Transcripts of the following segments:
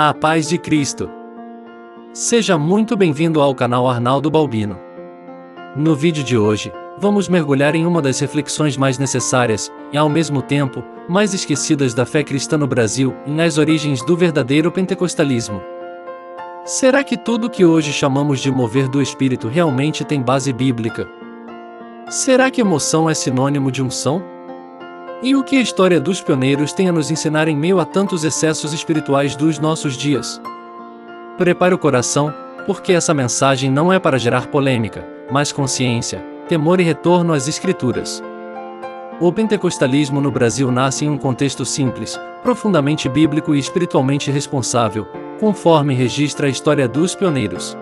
A paz de Cristo. Seja muito bem-vindo ao canal Arnaldo Balbino. No vídeo de hoje, vamos mergulhar em uma das reflexões mais necessárias, e ao mesmo tempo, mais esquecidas da fé cristã no Brasil, nas origens do verdadeiro pentecostalismo. Será que tudo que hoje chamamos de mover do Espírito realmente tem base bíblica? Será que emoção é sinônimo de unção? E o que a história dos pioneiros tem a nos ensinar em meio a tantos excessos espirituais dos nossos dias? Prepare o coração, porque essa mensagem não é para gerar polêmica, mas consciência, temor e retorno às Escrituras. O pentecostalismo no Brasil nasce em um contexto simples, profundamente bíblico e espiritualmente responsável, conforme registra a história dos pioneiros.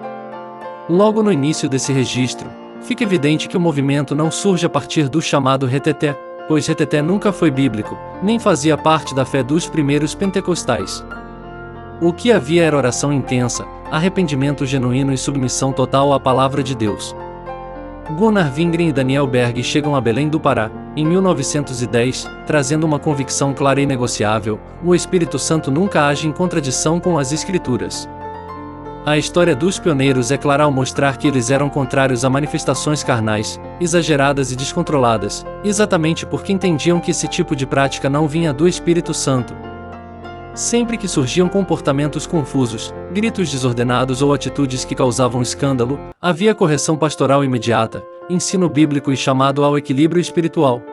Logo no início desse registro, fica evidente que o movimento não surge a partir do chamado reteté, pois reteté nunca foi bíblico, nem fazia parte da fé dos primeiros pentecostais. O que havia era oração intensa, arrependimento genuíno e submissão total à palavra de Deus. Gunnar Wingren e Daniel Berg chegam a Belém do Pará, em 1910, trazendo uma convicção clara e inegociável: o Espírito Santo nunca age em contradição com as Escrituras. A história dos pioneiros é clara ao mostrar que eles eram contrários a manifestações carnais, exageradas e descontroladas, exatamente porque entendiam que esse tipo de prática não vinha do Espírito Santo. Sempre que surgiam comportamentos confusos, gritos desordenados ou atitudes que causavam escândalo, havia correção pastoral imediata, ensino bíblico e chamado ao equilíbrio espiritual.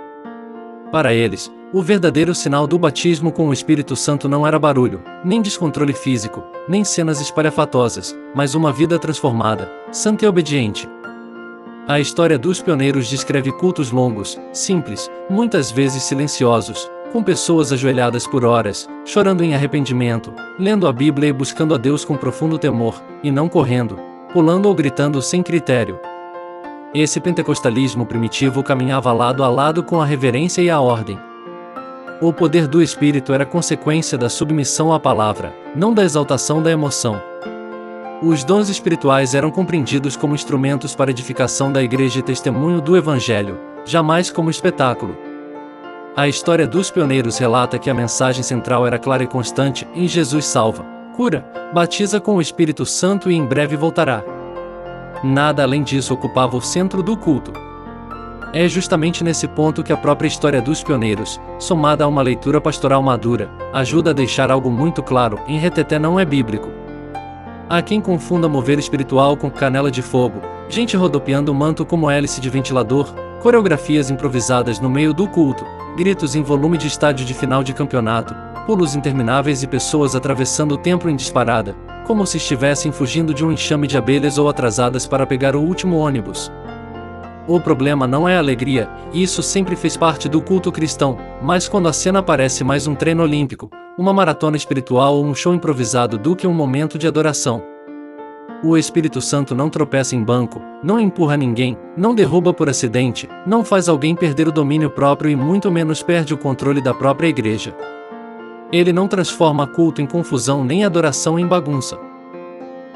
Para eles, o verdadeiro sinal do batismo com o Espírito Santo não era barulho, nem descontrole físico, nem cenas espalhafatosas, mas uma vida transformada, santa e obediente. A história dos pioneiros descreve cultos longos, simples, muitas vezes silenciosos, com pessoas ajoelhadas por horas, chorando em arrependimento, lendo a Bíblia e buscando a Deus com profundo temor, e não correndo, pulando ou gritando sem critério. Esse pentecostalismo primitivo caminhava lado a lado com a reverência e a ordem. O poder do Espírito era consequência da submissão à palavra, não da exaltação da emoção. Os dons espirituais eram compreendidos como instrumentos para edificação da igreja e testemunho do Evangelho, jamais como espetáculo. A história dos pioneiros relata que a mensagem central era clara e constante: em Jesus salva, cura, batiza com o Espírito Santo e em breve voltará. Nada além disso ocupava o centro do culto. É justamente nesse ponto que a própria história dos pioneiros, somada a uma leitura pastoral madura, ajuda a deixar algo muito claro: em reteté não é bíblico. Há quem confunda mover espiritual com canela de fogo, gente rodopiando o manto como hélice de ventilador, coreografias improvisadas no meio do culto, gritos em volume de estádio de final de campeonato, pulos intermináveis e pessoas atravessando o templo em disparada, como se estivessem fugindo de um enxame de abelhas ou atrasadas para pegar o último ônibus. O problema não é a alegria, e isso sempre fez parte do culto cristão, mas quando a cena parece mais um treino olímpico, uma maratona espiritual ou um show improvisado do que um momento de adoração. O Espírito Santo não tropeça em banco, não empurra ninguém, não derruba por acidente, não faz alguém perder o domínio próprio e muito menos perde o controle da própria igreja. Ele não transforma culto em confusão nem adoração em bagunça.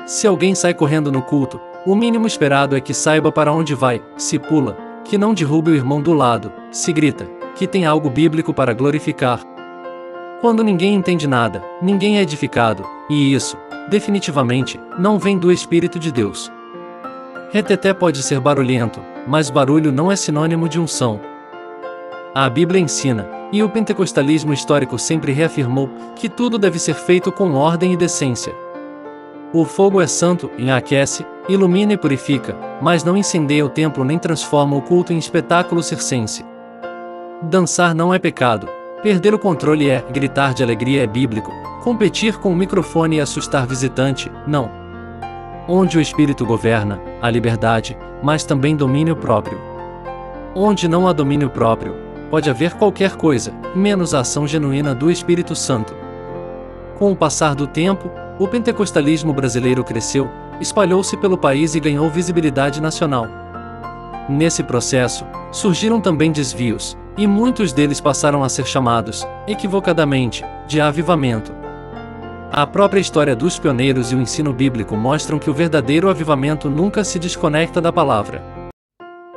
Se alguém sai correndo no culto, o mínimo esperado é que saiba para onde vai, se pula, que não derrube o irmão do lado, se grita, que tem algo bíblico para glorificar. Quando ninguém entende nada, ninguém é edificado, e isso, definitivamente, não vem do Espírito de Deus. Reteté pode ser barulhento, mas barulho não é sinônimo de unção. A Bíblia ensina, e o pentecostalismo histórico sempre reafirmou, que tudo deve ser feito com ordem e decência. O fogo é santo, e aquece, ilumina e purifica, mas não incendeia o templo nem transforma o culto em espetáculo circense. Dançar não é pecado, perder o controle é, gritar de alegria é bíblico, competir com o microfone e assustar visitante, não. Onde o Espírito governa, há liberdade, mas também domínio próprio. Onde não há domínio próprio, pode haver qualquer coisa, menos a ação genuína do Espírito Santo. Com o passar do tempo, o pentecostalismo brasileiro cresceu, espalhou-se pelo país e ganhou visibilidade nacional. Nesse processo, surgiram também desvios, e muitos deles passaram a ser chamados, equivocadamente, de avivamento. A própria história dos pioneiros e o ensino bíblico mostram que o verdadeiro avivamento nunca se desconecta da palavra.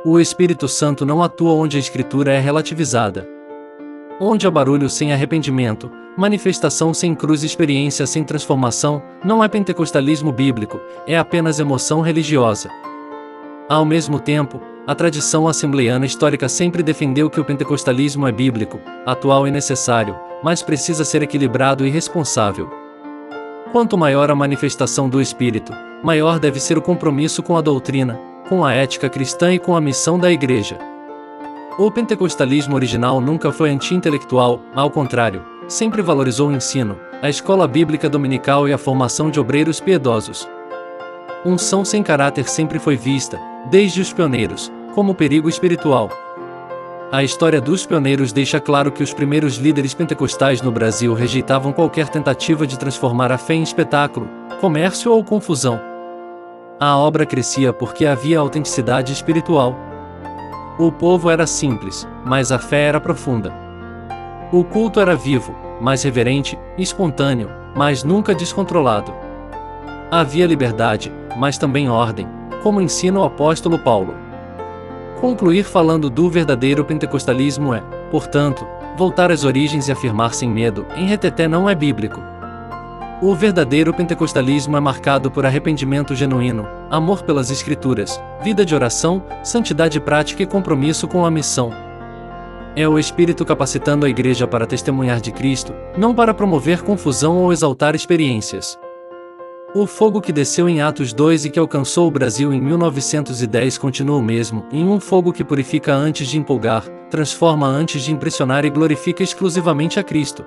O Espírito Santo não atua onde a Escritura é relativizada. Onde há barulho sem arrependimento, manifestação sem cruz e experiência sem transformação, não é pentecostalismo bíblico, é apenas emoção religiosa. Ao mesmo tempo, a tradição assembleiana histórica sempre defendeu que o pentecostalismo é bíblico, atual e necessário, mas precisa ser equilibrado e responsável. Quanto maior a manifestação do Espírito, maior deve ser o compromisso com a doutrina, com a ética cristã e com a missão da Igreja. O pentecostalismo original nunca foi anti-intelectual, ao contrário, sempre valorizou o ensino, a escola bíblica dominical e a formação de obreiros piedosos. Unção sem caráter sempre foi vista, desde os pioneiros, como perigo espiritual. A história dos pioneiros deixa claro que os primeiros líderes pentecostais no Brasil rejeitavam qualquer tentativa de transformar a fé em espetáculo, comércio ou confusão. A obra crescia porque havia autenticidade espiritual. O povo era simples, mas a fé era profunda. O culto era vivo, mas reverente, espontâneo, mas nunca descontrolado. Havia liberdade, mas também ordem, como ensina o apóstolo Paulo. Concluir falando do verdadeiro pentecostalismo é, portanto, voltar às origens e afirmar sem medo, em reteté não é bíblico. O verdadeiro pentecostalismo é marcado por arrependimento genuíno, amor pelas Escrituras, vida de oração, santidade prática e compromisso com a missão. É o Espírito capacitando a Igreja para testemunhar de Cristo, não para promover confusão ou exaltar experiências. O fogo que desceu em Atos 2 e que alcançou o Brasil em 1910 continua o mesmo, em um fogo que purifica antes de empolgar, transforma antes de impressionar e glorifica exclusivamente a Cristo.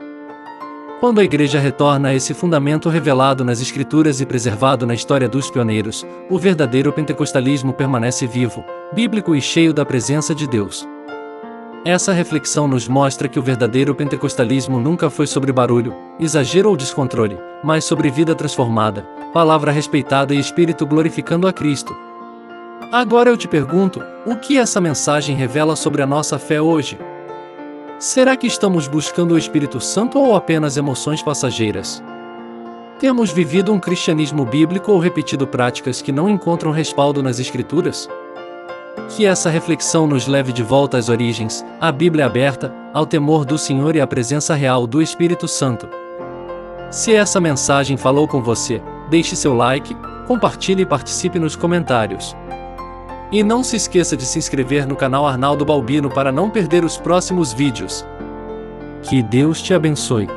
Quando a Igreja retorna a esse fundamento revelado nas Escrituras e preservado na história dos pioneiros, o verdadeiro pentecostalismo permanece vivo, bíblico e cheio da presença de Deus. Essa reflexão nos mostra que o verdadeiro pentecostalismo nunca foi sobre barulho, exagero ou descontrole, mas sobre vida transformada, palavra respeitada e espírito glorificando a Cristo. Agora eu te pergunto, o que essa mensagem revela sobre a nossa fé hoje? Será que estamos buscando o Espírito Santo ou apenas emoções passageiras? Temos vivido um cristianismo bíblico ou repetido práticas que não encontram respaldo nas Escrituras? Que essa reflexão nos leve de volta às origens, à Bíblia aberta, ao temor do Senhor e à presença real do Espírito Santo. Se essa mensagem falou com você, deixe seu like, compartilhe e participe nos comentários. E não se esqueça de se inscrever no canal Arnaldo Balbino para não perder os próximos vídeos. Que Deus te abençoe.